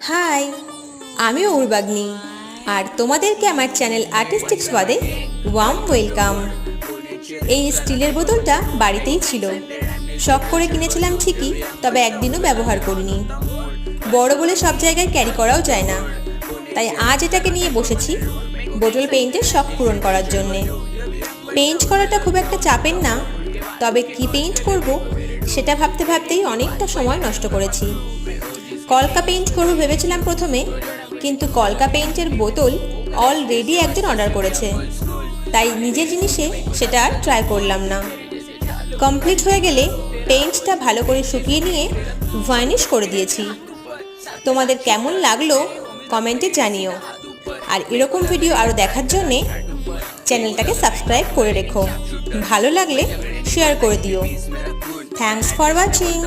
High, আমি উর্বাগ্নি আর তোমাদেরকে আমার চ্যানেল আর্টিস্টিক স্বাদে ওয়ার্ম ওয়েলকাম। এই স্টিলের বোতলটা বাড়িতেই ছিল, শখ করে কিনেছিলাম ঠিকই, তবে একদিনও ব্যবহার করিনি। বড় বলে সব জায়গায় ক্যারি করাও যায় না, তাই আজ এটাকে নিয়ে বসেছি বোতল পেইন্টের শখ পূরণ করার জন্যে। পেইন্ট করাটা খুব একটা চাপের না, তবে কি পেইন্ট করব সেটা ভাবতে ভাবতেই অনেকটা সময় নষ্ট করেছি। কলকা পেইন্ট করবো ভেবেছিলাম প্রথমে, কিন্তু কলকা পেইন্টের বোতল অলরেডি একজন অর্ডার করেছে, তাই নিজের জিনিসে সেটা আর ট্রাই করলাম না। কমপ্লিট হয়ে গেলে পেইন্টটা ভালো করে শুকিয়ে নিয়ে ভার্নিশ করে দিয়েছি। তোমাদের কেমন লাগলো কমেন্টে জানিও, আর এরকম ভিডিও আরও দেখার জন্যে চ্যানেলটাকে সাবস্ক্রাইব করে রেখো। ভালো লাগলে শেয়ার করে দিও। Thanks for watching.